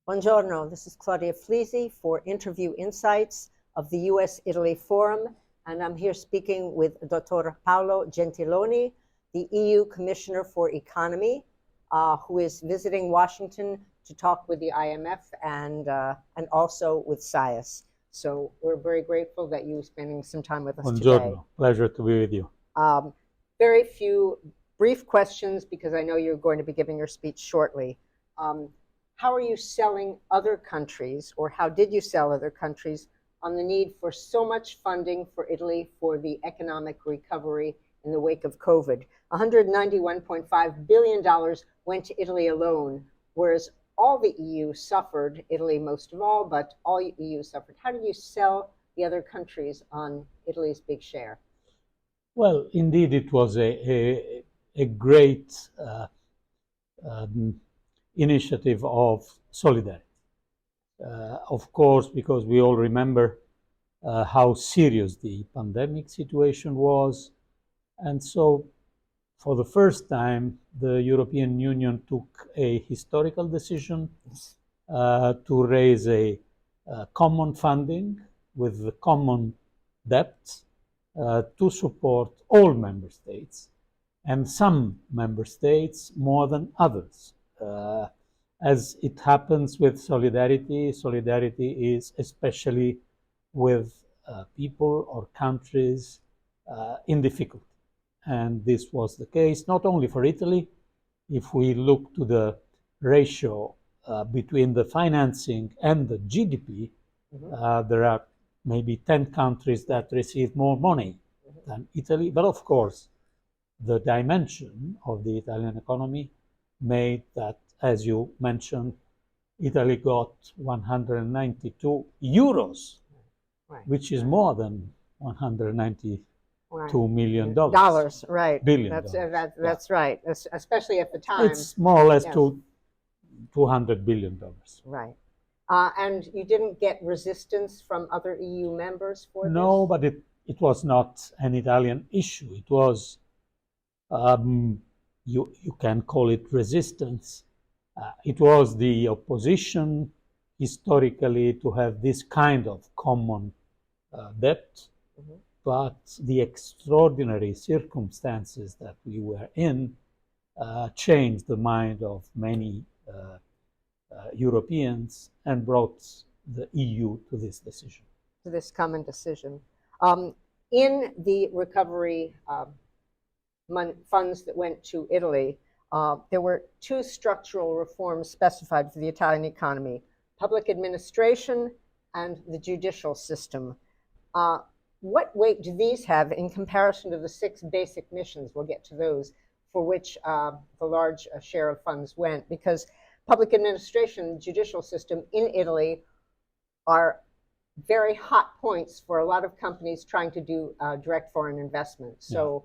Buongiorno, this is Claudia Flisi for Interview Insights of the U.S.-Italy Forum, and I'm here speaking with Dr. Paolo Gentiloni, the EU Commissioner for Economy, who is visiting Washington to talk with the IMF and also with SIAS. So we're very grateful that you're spending some time with us Buongiorno. today. Pleasure to be with you. Very few brief questions because I know you're going to be giving your speech shortly. How are you selling other countries, or how did you sell other countries, on the need for so much funding for Italy for the economic recovery in the wake of COVID? $191.5 billion went to Italy alone, whereas all the EU suffered, Italy most of all, but all EU suffered. How did you sell the other countries on Italy's big share? Well, indeed, it was a great initiative of solidarity. Of course, because we all remember how serious the pandemic situation was. And so, for the first time, the European Union took a historical decision to raise a common funding with the common debt to support all member states, and some member states more than others. As it happens with solidarity, solidarity is especially with people or countries in difficulty. And this was the case not only for Italy. If we look to the ratio between the financing and the GDP, there are maybe 10 countries that receive more money than Italy. But of course, the dimension of the Italian economy made that, as you mentioned, Italy got 192 euros, Right. which is more than 192 Right. million dollars, right? Billion That's dollars. that's right. Especially at the time. It's more or less Yes. to $200 billion. Right. And you didn't get resistance from other EU members for this? No, but it was not an Italian issue. It was, you can call it resistance. It was the opposition historically to have this kind of common debt, but the extraordinary circumstances that we were in changed the mind of many Europeans and brought the EU to this decision. To this common decision. In the recovery funds that went to Italy, there were two structural reforms specified for the Italian economy: public administration and the judicial system. What weight do these have in comparison to the 6 basic missions? We'll get to those, for which the large share of funds went, because public administration and judicial system in Italy are very hot points for a lot of companies trying to do direct foreign investment. So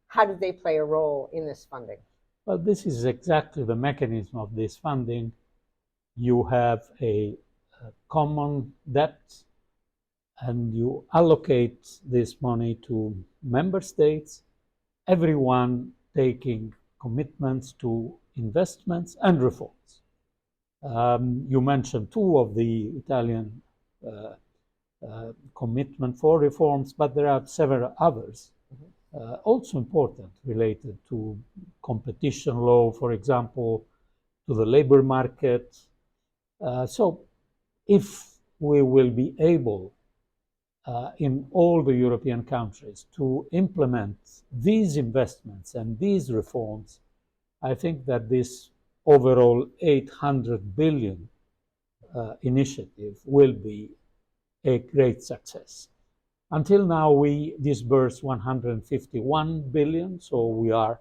how do they play a role in this funding? Well, this is exactly the mechanism of this funding. You have a common debt, and you allocate this money to member states, everyone taking commitments to investments and reforms. You mentioned 2 of the Italian commitment for reforms, but there are several others also important, related to competition law, for example, to the labor market. So if we will be able in all the European countries to implement these investments and these reforms, I think that this overall 800 billion initiative will be a great success. Until now, we disbursed 151 billion, so we are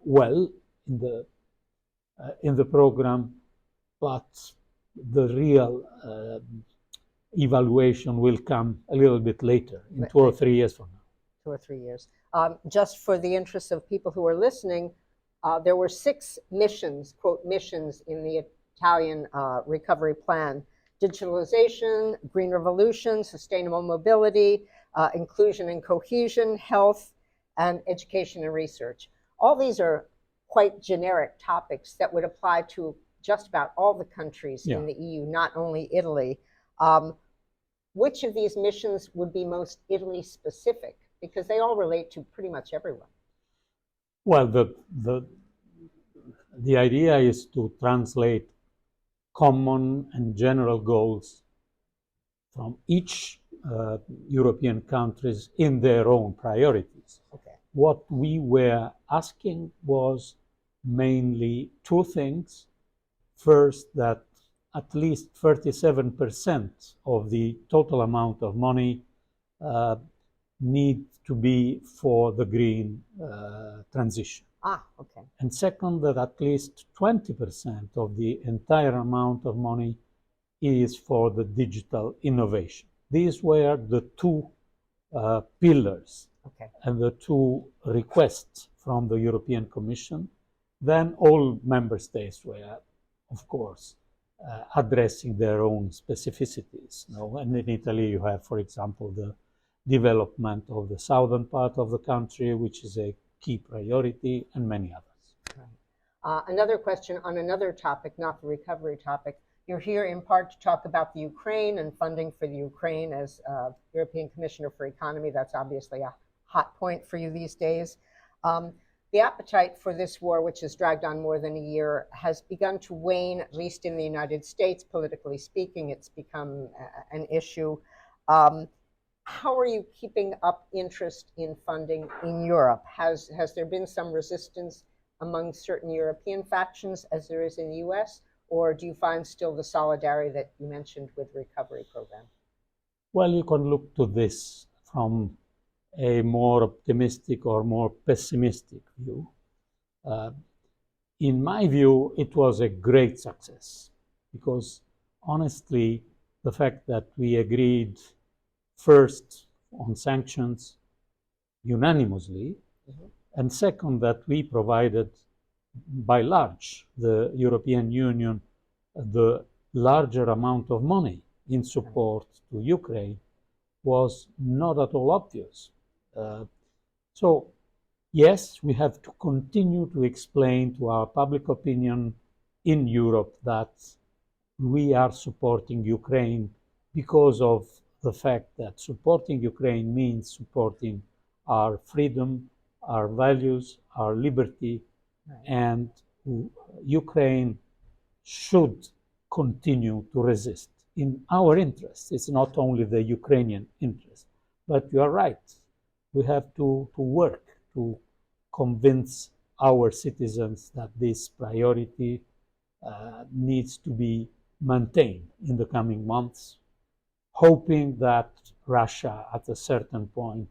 well in the program, but the real evaluation will come a little bit later, in 2 or 3 years from now. 2 or 3 years. Just for the interest of people who are listening, there were 6 missions, quote, missions in the Italian recovery plan: digitalization, green revolution, sustainable mobility, inclusion and cohesion, health, and education and research. All these are quite generic topics that would apply to just about all the countries Yeah. in the EU, not only Italy. Which of these missions would be most Italy specific? Because they all relate to pretty much everyone. Well, the idea is to translate common and general goals from each European countries in their own priorities. Okay. What we were asking was mainly two things. First, that at least 37% of the total amount of money need to be for the green transition. Okay. And second, that at least 20% of the entire amount of money is for the digital innovation. These were the two pillars and the two requests from the European Commission. Then all member states were, of course, addressing their own specificities. And in Italy, you have, for example, the development of the southern part of the country, which is a key priority, and many others. Right. Another question on another topic, not the recovery topic. You're here in part to talk about the Ukraine and funding for the Ukraine as European Commissioner for Economy. That's obviously a hot point for you these days. The appetite for this war, which has dragged on more than a year, has begun to wane, at least in the United States, politically speaking. It's become an issue. How are you keeping up interest in funding in Europe? Has there been some resistance among certain European factions as there is in the US? Or do you find still the solidarity that you mentioned with the recovery program? Well, you can look to this from a more optimistic or more pessimistic view. In my view, it was a great success because honestly, the fact that we agreed first on sanctions unanimously, and second, that we provided by large the European Union the larger amount of money in support to Ukraine was not at all obvious. So, yes, we have to continue to explain to our public opinion in Europe that we are supporting Ukraine because of the fact that supporting Ukraine means supporting our freedom, our values, our liberty, and Ukraine should continue to resist in our interest. It's not only the Ukrainian interest, but you are right. We have to work to convince our citizens that this priority needs to be maintained in the coming months, hoping that Russia at a certain point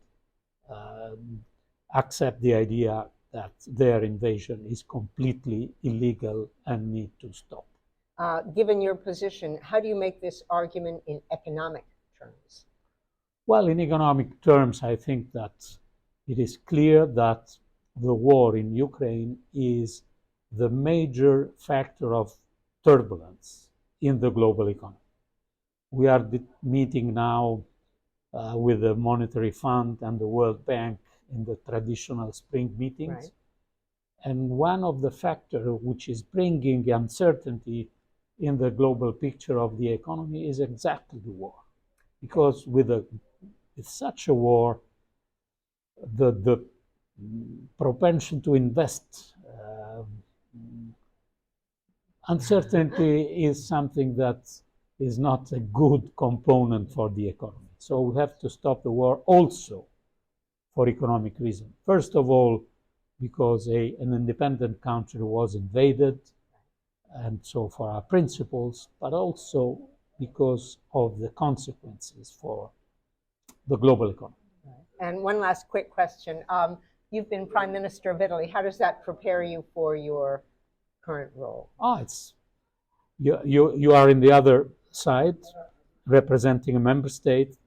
accept the idea that their invasion is completely illegal and need to stop. Given your position, how do you make this argument in economic terms? Well, in economic terms, I think that it is clear that the war in Ukraine is the major factor of turbulence in the global economy. We are meeting now with the Monetary Fund and the World Bank in the traditional spring meetings. Right. And one of the factors which is bringing uncertainty in the global picture of the economy is exactly the war. Because with such a war, the propension to invest, uncertainty is something that is not a good component for the economy. So we have to stop the war also for economic reasons. First of all, because an independent country was invaded, and so for our principles, but also because of the consequences for the global economy. And one last quick question. You've been Prime Minister of Italy. How does that prepare you for your current role? You are in the other side, representing a member state.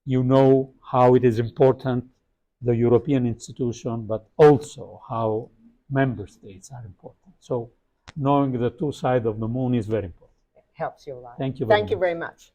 You know how it is important, the European institution, but also how member states are important. So knowing the two sides of the moon is very important. It helps you a lot. Thank you very much.